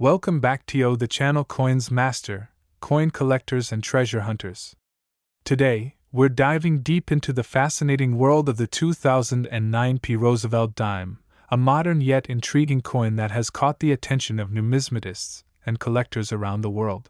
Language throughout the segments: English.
Welcome back to the channel Coins Master, coin collectors and treasure hunters. Today, we're diving deep into the fascinating world of the 2009 P. Roosevelt dime, a modern yet intriguing coin that has caught the attention of numismatists and collectors around the world.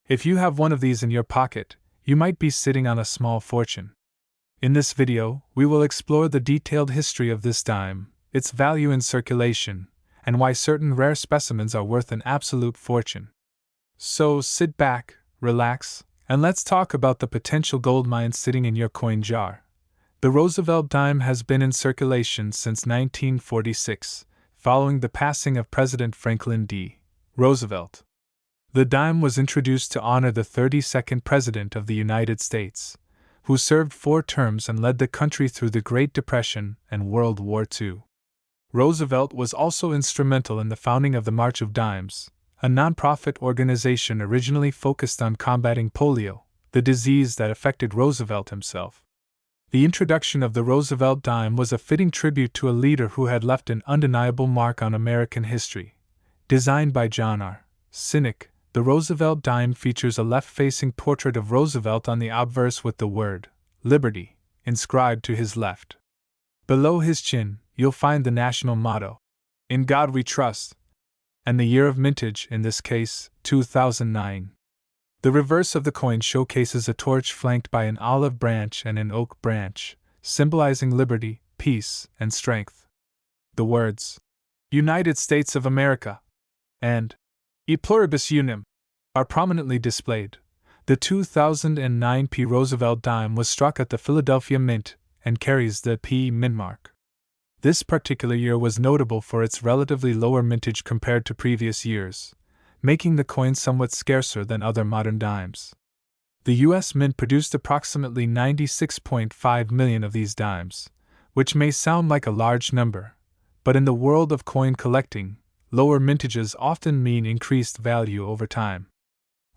If you have one of these in your pocket, you might be sitting on a small fortune. In this video, we will explore the detailed history of this dime, its value in circulation, and why certain rare specimens are worth an absolute fortune. So sit back, relax, and let's talk about the potential gold mine sitting in your coin jar. The Roosevelt dime has been in circulation since 1946, following the passing of President Franklin D. Roosevelt. The dime was introduced to honor the 32nd President of the United States, who served 4 terms and led the country through the Great Depression and World War II. Roosevelt was also instrumental in the founding of the March of Dimes, a nonprofit organization originally focused on combating polio, the disease that affected Roosevelt himself. The introduction of the Roosevelt dime was a fitting tribute to a leader who had left an undeniable mark on American history. Designed by John R. Sinek, the Roosevelt dime features a left-facing portrait of Roosevelt on the obverse with the word "Liberty" inscribed to his left. Below his chin, you'll find the national motto, "In God We Trust," and the year of mintage, in this case, 2009. The reverse of the coin showcases a torch flanked by an olive branch and an oak branch, symbolizing liberty, peace, and strength. The words, "United States of America," and "E pluribus unum," are prominently displayed. The 2009 P. Roosevelt dime was struck at the Philadelphia Mint and carries the P. Mint mark. This particular year was notable for its relatively lower mintage compared to previous years, making the coin somewhat scarcer than other modern dimes. The U.S. Mint produced approximately 96.5 million of these dimes, which may sound like a large number, but in the world of coin collecting, lower mintages often mean increased value over time.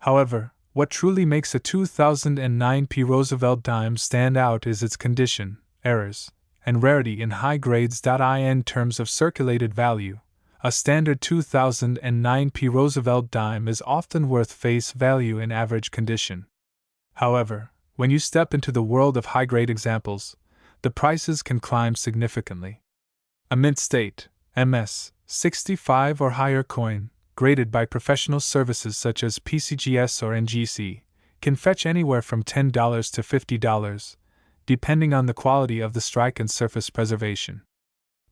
However, what truly makes a 2009 P. Roosevelt dime stand out is its condition, errors, and rarity in high grades. In terms of circulated value, a standard 2009 P. Roosevelt dime is often worth face value in average condition. However, when you step into the world of high-grade examples, the prices can climb significantly. A mint state, MS, 65 or higher coin, graded by professional services such as PCGS or NGC, can fetch anywhere from $10 to $50, depending on the quality of the strike and surface preservation.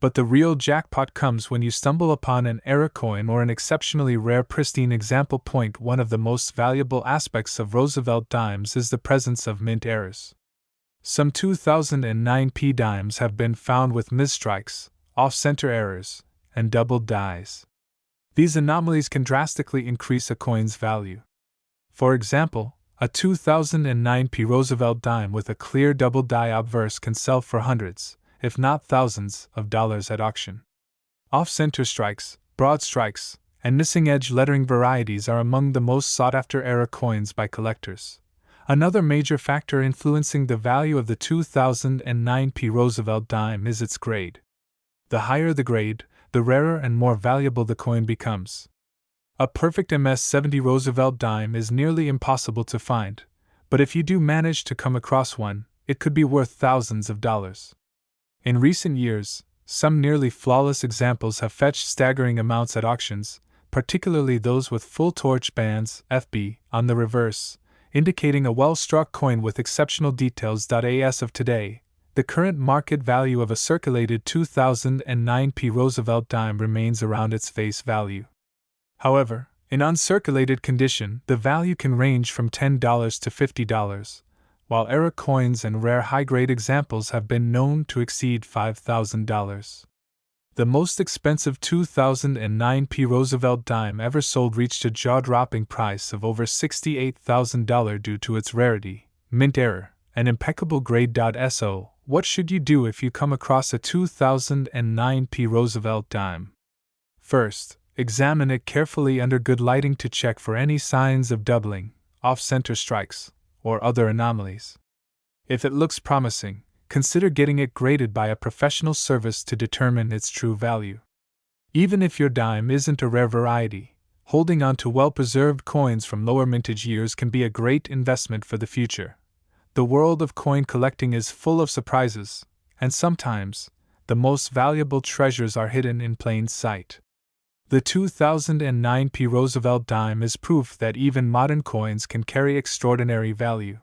But the real jackpot comes when you stumble upon an error coin or an exceptionally rare pristine example. One of the most valuable aspects of Roosevelt dimes is the presence of mint errors. Some 2009 P dimes have been found with misstrikes, off-center errors, and doubled dies. These anomalies can drastically increase a coin's value. For example, a 2009 P. Roosevelt dime with a clear double die obverse can sell for hundreds, if not thousands, of dollars at auction. Off-center strikes, broad strikes, and missing edge lettering varieties are among the most sought-after error coins by collectors. Another major factor influencing the value of the 2009 P. Roosevelt dime is its grade. The higher the grade, the rarer and more valuable the coin becomes. A perfect MS-70 Roosevelt dime is nearly impossible to find, but if you do manage to come across one, it could be worth thousands of dollars. In recent years, some nearly flawless examples have fetched staggering amounts at auctions, particularly those with full torch bands, FB, on the reverse, indicating a well-struck coin with exceptional details. As of today, the current market value of a circulated 2009 P. Roosevelt dime remains around its face value. However, in uncirculated condition, the value can range from $10 to $50, while error coins and rare high-grade examples have been known to exceed $5,000. The most expensive 2009 P. Roosevelt dime ever sold reached a jaw-dropping price of over $68,000 due to its rarity, mint error, and impeccable grade. So, what should you do if you come across a 2009 P. Roosevelt dime? First, examine it carefully under good lighting to check for any signs of doubling, off-center strikes, or other anomalies. If it looks promising, consider getting it graded by a professional service to determine its true value. Even if your dime isn't a rare variety, Holding on to well-preserved coins from lower mintage years can be a great investment for the future. The world of coin collecting is full of surprises, and sometimes, the most valuable treasures are hidden in plain sight. The 2009 P. Roosevelt dime is proof that even modern coins can carry extraordinary value.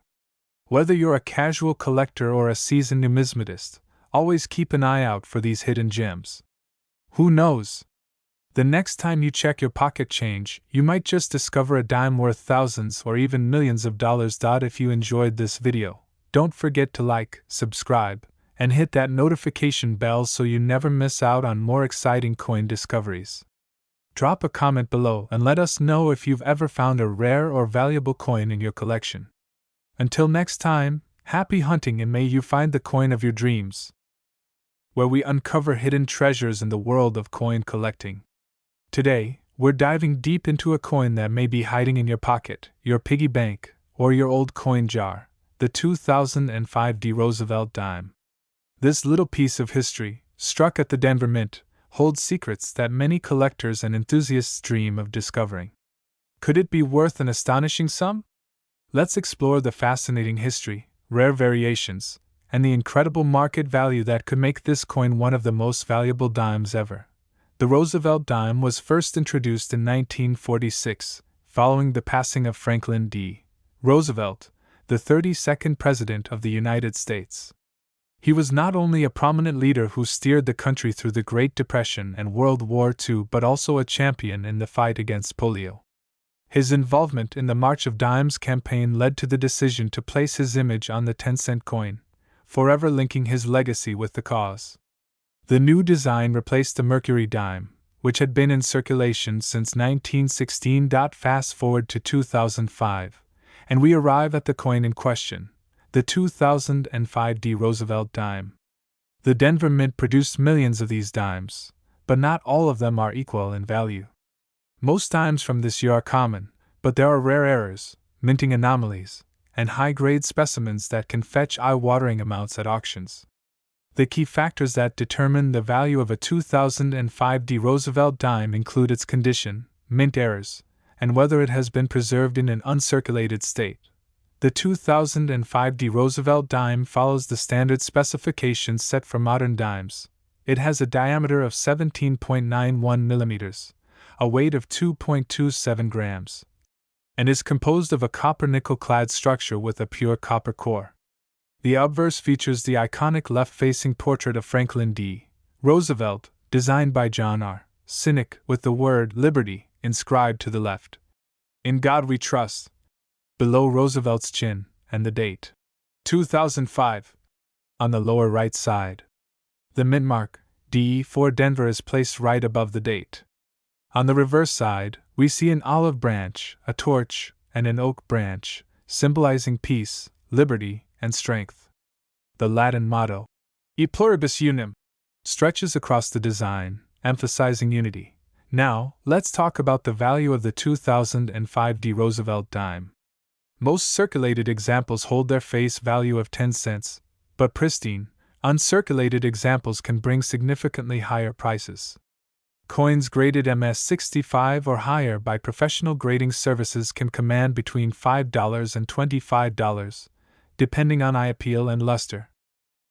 Whether you're a casual collector or a seasoned numismatist, always keep an eye out for these hidden gems. Who knows? The next time you check your pocket change, you might just discover a dime worth thousands or even millions of dollars. If you enjoyed this video, don't forget to like, subscribe, and hit that notification bell so you never miss out on more exciting coin discoveries. Drop a comment below and let us know if you've ever found a rare or valuable coin in your collection. Until next time, happy hunting and may you find the coin of your dreams, where we uncover hidden treasures in the world of coin collecting. Today, we're diving deep into a coin that may be hiding in your pocket, your piggy bank, or your old coin jar, the 2005 D. Roosevelt dime. This little piece of history, struck at the Denver Mint, holds secrets that many collectors and enthusiasts dream of discovering. Could it be worth an astonishing sum? Let's explore the fascinating history, rare variations, and the incredible market value that could make this coin one of the most valuable dimes ever. The Roosevelt dime was first introduced in 1946, following the passing of Franklin D. Roosevelt, the 32nd President of the United States. He was not only a prominent leader who steered the country through the Great Depression and World War II but also a champion in the fight against polio. His involvement in the March of Dimes campaign led to the decision to place his image on the 10-cent coin, forever linking his legacy with the cause. The new design replaced the Mercury dime, which had been in circulation since 1916. Fast forward to 2005, and we arrive at the coin in question, the 2005 D. Roosevelt dime. The Denver Mint produced millions of these dimes, but not all of them are equal in value. Most dimes from this year are common, but there are rare errors, minting anomalies, and high-grade specimens that can fetch eye-watering amounts at auctions. The key factors that determine the value of a 2005 D. Roosevelt dime include its condition, mint errors, and whether it has been preserved in an uncirculated state. The 2005 D. Roosevelt dime follows the standard specifications set for modern dimes. It has a diameter of 17.91 millimeters, a weight of 2.27 grams, and is composed of a copper-nickel-clad structure with a pure copper core. The obverse features the iconic left-facing portrait of Franklin D. Roosevelt, designed by John R. Sinek, with the word Liberty inscribed to the left. In God We Trust. Below Roosevelt's chin, and the date. 2005. On the lower right side. The mint mark, D for Denver, is placed right above the date. On the reverse side, we see an olive branch, a torch, and an oak branch, symbolizing peace, liberty, and strength. The Latin motto, E pluribus unum, stretches across the design, emphasizing unity. Now, let's talk about the value of the 2005 D. Roosevelt dime. Most circulated examples hold their face value of 10 cents, but pristine, uncirculated examples can bring significantly higher prices. Coins graded MS-65 or higher by professional grading services can command between $5 and $25, depending on eye appeal and luster.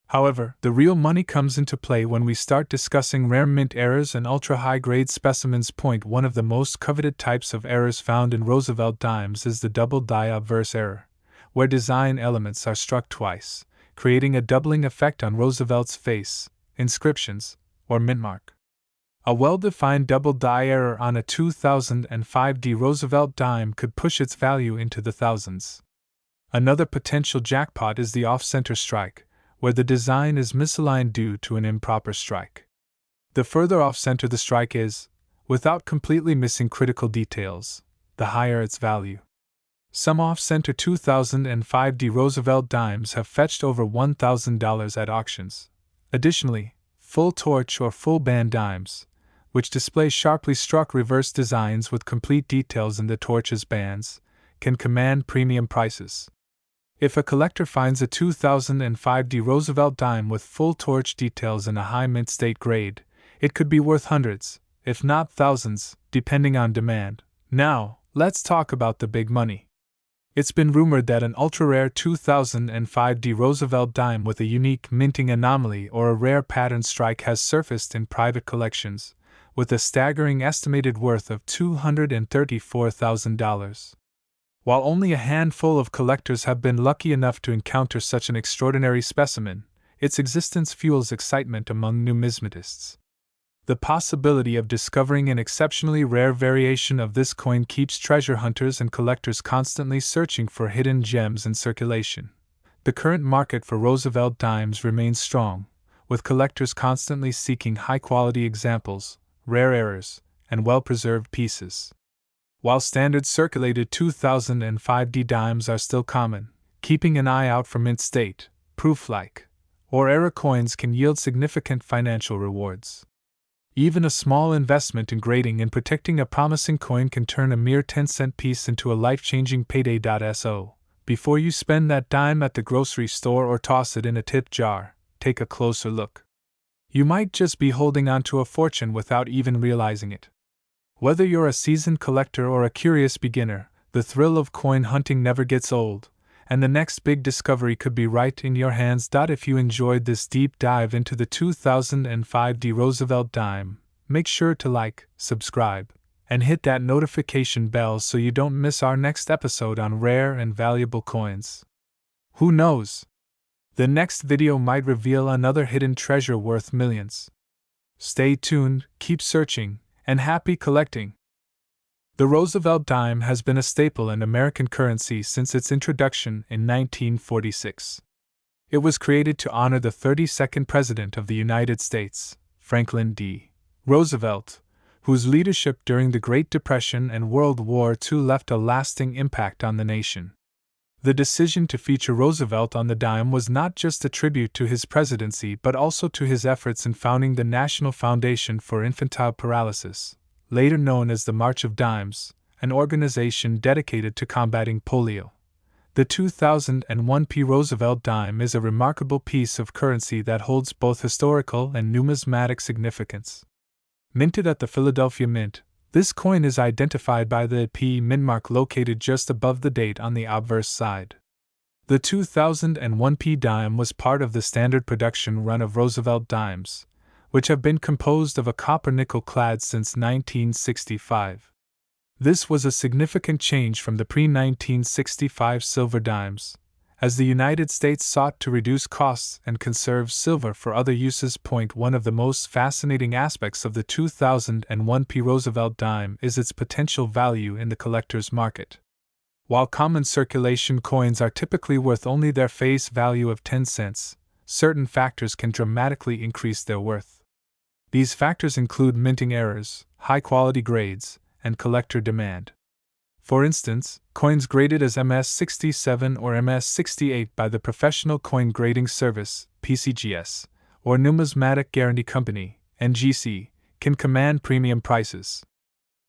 However, the real money comes into play when we start discussing rare mint errors and ultra-high-grade specimens. One of the most coveted types of errors found in Roosevelt dimes is the double die obverse error, where design elements are struck twice, creating a doubling effect on Roosevelt's face, inscriptions, or mint mark. A well-defined double die error on a 2005 D. Roosevelt dime could push its value into the thousands. Another potential jackpot is the off-center strike, where the design is misaligned due to an improper strike. The further off-center the strike is, without completely missing critical details, the higher its value. Some off-center 2005 D. Roosevelt dimes have fetched over $1,000 at auctions. Additionally, full torch or full band dimes, which display sharply struck reverse designs with complete details in the torch's bands, can command premium prices. If a collector finds a 2005 D. Roosevelt dime with full torch details in a high mint state grade, it could be worth hundreds, if not thousands, depending on demand. Now, let's talk about the big money. It's been rumored that an ultra-rare 2005 Roosevelt dime with a unique minting anomaly or a rare pattern strike has surfaced in private collections, with a staggering estimated worth of $234,000. While only a handful of collectors have been lucky enough to encounter such an extraordinary specimen, its existence fuels excitement among numismatists. The possibility of discovering an exceptionally rare variation of this coin keeps treasure hunters and collectors constantly searching for hidden gems in circulation. The current market for Roosevelt dimes remains strong, with collectors constantly seeking high-quality examples, rare errors, and well-preserved pieces. While standard circulated 2005 dimes are still common, keeping an eye out for mint state, proof-like, or error coins can yield significant financial rewards. Even a small investment in grading and protecting a promising coin can turn a mere 10-cent piece into a life-changing payday. So, before you spend that dime at the grocery store or toss it in a tip jar, take a closer look. You might just be holding on to a fortune without even realizing it. Whether you're a seasoned collector or a curious beginner, the thrill of coin hunting never gets old, and the next big discovery could be right in your hands. If you enjoyed this deep dive into the 2005 Roosevelt dime, make sure to like, subscribe, and hit that notification bell so you don't miss our next episode on rare and valuable coins. Who knows? The next video might reveal another hidden treasure worth millions. Stay tuned, keep searching, and happy collecting! The Roosevelt dime has been a staple in American currency since its introduction in 1946. It was created to honor the 32nd President of the United States, Franklin D. Roosevelt, whose leadership during the Great Depression and World War II left a lasting impact on the nation. The decision to feature Roosevelt on the dime was not just a tribute to his presidency but also to his efforts in founding the National Foundation for Infantile Paralysis, later known as the March of Dimes, an organization dedicated to combating polio. The 2001 Roosevelt dime is a remarkable piece of currency that holds both historical and numismatic significance. Minted at the Philadelphia Mint, this coin is identified by the P mint mark located just above the date on the obverse side. The 2001 dime was part of the standard production run of Roosevelt dimes, which have been composed of a copper-nickel clad since 1965. This was a significant change from the pre-1965 silver dimes, as the United States sought to reduce costs and conserve silver for other uses. One of the most fascinating aspects of the 2001 Roosevelt dime is its potential value in the collector's market. While common circulation coins are typically worth only their face value of 10 cents, certain factors can dramatically increase their worth. These factors include minting errors, high-quality grades, and collector demand. For instance, coins graded as MS-67 or MS-68 by the Professional Coin Grading Service (PCGS) or Numismatic Guarantee Company (NGC) can command premium prices.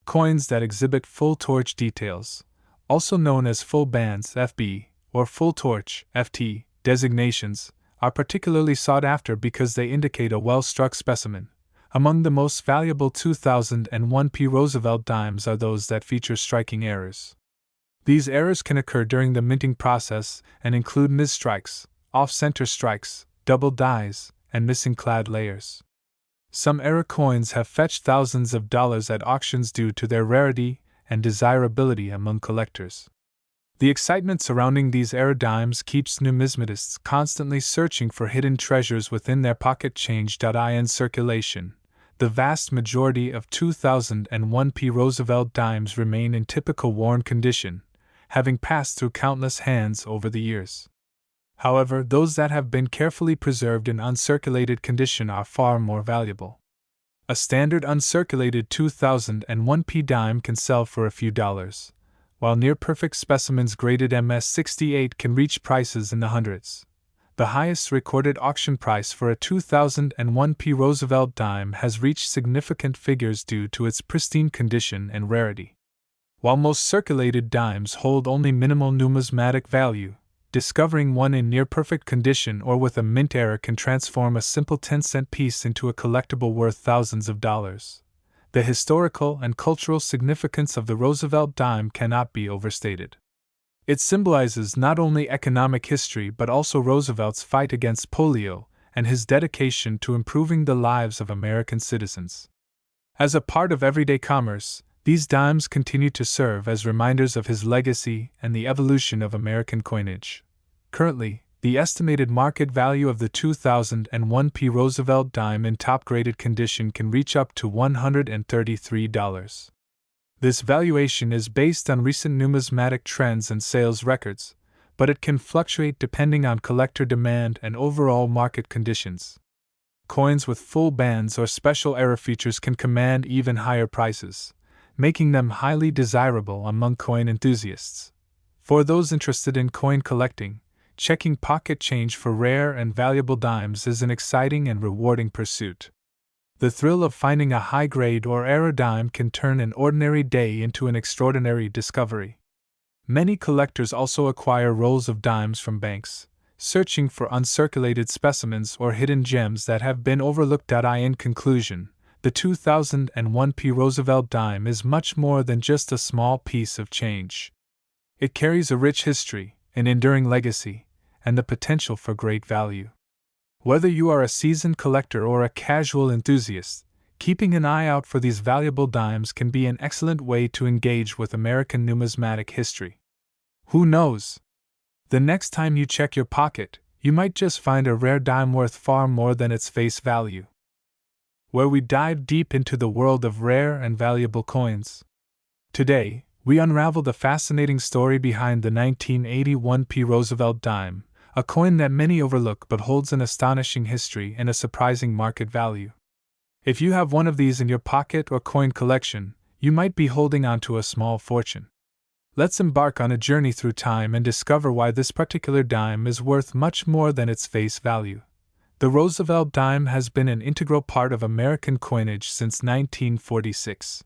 Coins that exhibit full torch details, also known as full bands (FB) or full torch (FT) designations, are particularly sought after because they indicate a well-struck specimen. Among the most valuable 2001 Roosevelt dimes are those that feature striking errors. These errors can occur during the minting process and include misstrikes, off-center strikes, double dies, and missing clad layers. Some error coins have fetched thousands of dollars at auctions due to their rarity and desirability among collectors. The excitement surrounding these error dimes keeps numismatists constantly searching for hidden treasures within their pocket change. In circulation, the vast majority of 2001 Roosevelt dimes remain in typical worn condition, having passed through countless hands over the years. However, those that have been carefully preserved in uncirculated condition are far more valuable. A standard uncirculated 2001 dime can sell for a few dollars, while near-perfect specimens graded MS-68 can reach prices in the hundreds. The highest recorded auction price for a 2001 Roosevelt dime has reached significant figures due to its pristine condition and rarity. While most circulated dimes hold only minimal numismatic value, discovering one in near-perfect condition or with a mint error can transform a simple 10-cent piece into a collectible worth thousands of dollars. the historical and cultural significance of the Roosevelt dime cannot be overstated. It symbolizes not only economic history but also Roosevelt's fight against polio and his dedication to improving the lives of American citizens. As a part of everyday commerce, these dimes continue to serve as reminders of his legacy and the evolution of American coinage. Currently, the estimated market value of the 2001 P. Roosevelt dime in top-graded condition can reach up to $133. This valuation is based on recent numismatic trends and sales records, but it can fluctuate depending on collector demand and overall market conditions. Coins with full bands or special error features can command even higher prices, making them highly desirable among coin enthusiasts. For those interested in coin collecting, checking pocket change for rare and valuable dimes is an exciting and rewarding pursuit. The thrill of finding a high-grade or error dime can turn an ordinary day into an extraordinary discovery. Many collectors also acquire rolls of dimes from banks, searching for uncirculated specimens or hidden gems that have been overlooked. In conclusion, the 2001 P. Roosevelt dime is much more than just a small piece of change. It carries a rich history, an enduring legacy, and the potential for great value. Whether you are a seasoned collector or a casual enthusiast, keeping an eye out for these valuable dimes can be an excellent way to engage with American numismatic history. Who knows? The next time you check your pocket, you might just find a rare dime worth far more than its face value. Where we dive deep into the world of rare and valuable coins. Today, we unravel the fascinating story behind the 1981 P. Roosevelt dime, a coin that many overlook but holds an astonishing history and a surprising market value. If you have one of these in your pocket or coin collection, you might be holding on to a small fortune. Let's embark on a journey through time and discover why this particular dime is worth much more than its face value. The Roosevelt dime has been an integral part of American coinage since 1946.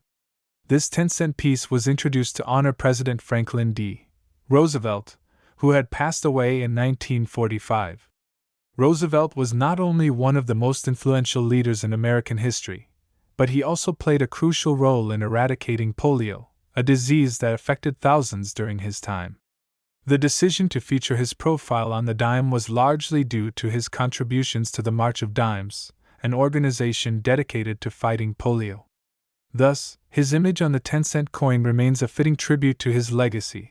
This 10-cent piece was introduced to honor President Franklin D. Roosevelt, who had passed away in 1945. Roosevelt was not only one of the most influential leaders in American history, but he also played a crucial role in eradicating polio, a disease that affected thousands during his time. The decision to feature his profile on the dime was largely due to his contributions to the March of Dimes, an organization dedicated to fighting polio. Thus, his image on the 10-cent coin remains a fitting tribute to his legacy.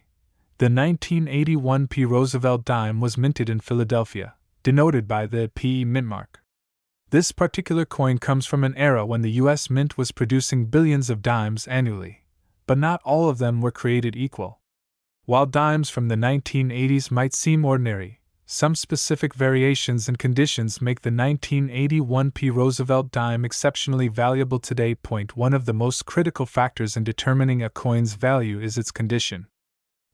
The 1981 P. Roosevelt dime was minted in Philadelphia, denoted by the P mint mark. This particular coin comes from an era when the U.S. Mint was producing billions of dimes annually, but not all of them were created equal. While dimes from the 1980s might seem ordinary, some specific variations and conditions make the 1981 P. Roosevelt dime exceptionally valuable today. One of the most critical factors in determining a coin's value is its condition.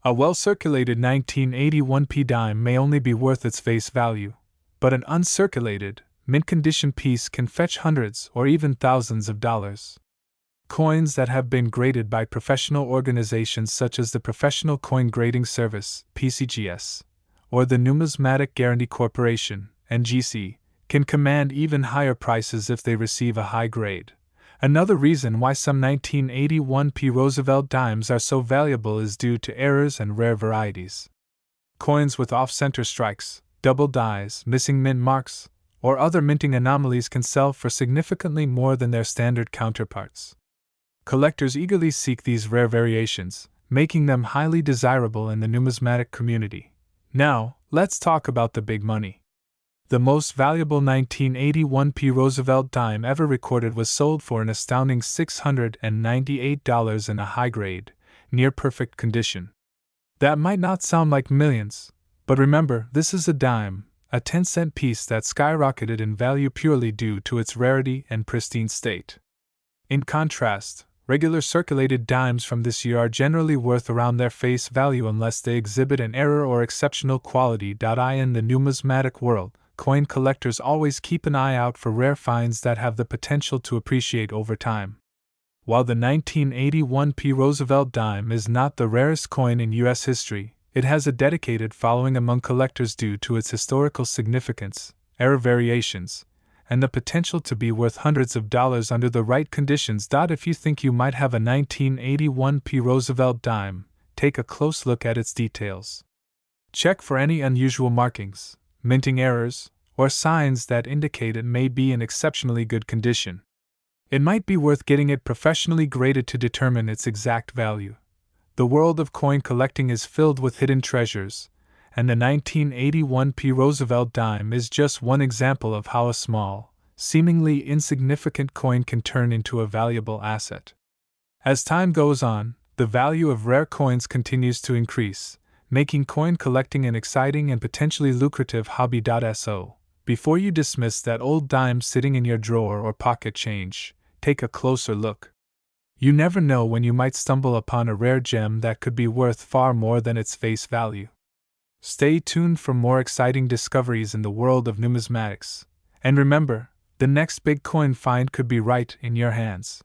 A well-circulated 1981 P dime may only be worth its face value, but an uncirculated, mint-condition piece can fetch hundreds or even thousands of dollars. Coins that have been graded by professional organizations such as the Professional Coin Grading Service (PCGS) or the Numismatic Guarantee Corporation (NGC) can command even higher prices if they receive a high grade. Another reason why some 1981 P. Roosevelt dimes are so valuable is due to errors and rare varieties. Coins with off-center strikes, double dies, missing mint marks, or other minting anomalies can sell for significantly more than their standard counterparts. Collectors eagerly seek these rare variations, making them highly desirable in the numismatic community. Now, let's talk about the big money. The most valuable 1981 P. Roosevelt dime ever recorded was sold for an astounding $698 in a high-grade, near-perfect condition. That might not sound like millions, but remember, this is a dime, a 10-cent piece that skyrocketed in value purely due to its rarity and pristine state. In contrast, regular circulated dimes from this year are generally worth around their face value unless they exhibit an error or exceptional quality. In the numismatic world, coin collectors always keep an eye out for rare finds that have the potential to appreciate over time. While the 1981 P. Roosevelt dime is not the rarest coin in U.S. history, it has a dedicated following among collectors due to its historical significance, error variations, and the potential to be worth hundreds of dollars under the right conditions. If you think you might have a 1981 P. Roosevelt dime, take a close look at its details. Check for any unusual markings, minting errors, or signs that indicate it may be in exceptionally good condition. It might be worth getting it professionally graded to determine its exact value. The world of coin collecting is filled with hidden treasures, and the 1981 P. Roosevelt dime is just one example of how a small, seemingly insignificant coin can turn into a valuable asset. As time goes on, the value of rare coins continues to increase, making coin collecting an exciting and potentially lucrative hobby. So, before you dismiss that old dime sitting in your drawer or pocket change, take a closer look. You never know when you might stumble upon a rare gem that could be worth far more than its face value. Stay tuned for more exciting discoveries in the world of numismatics. And remember, the next big coin find could be right in your hands.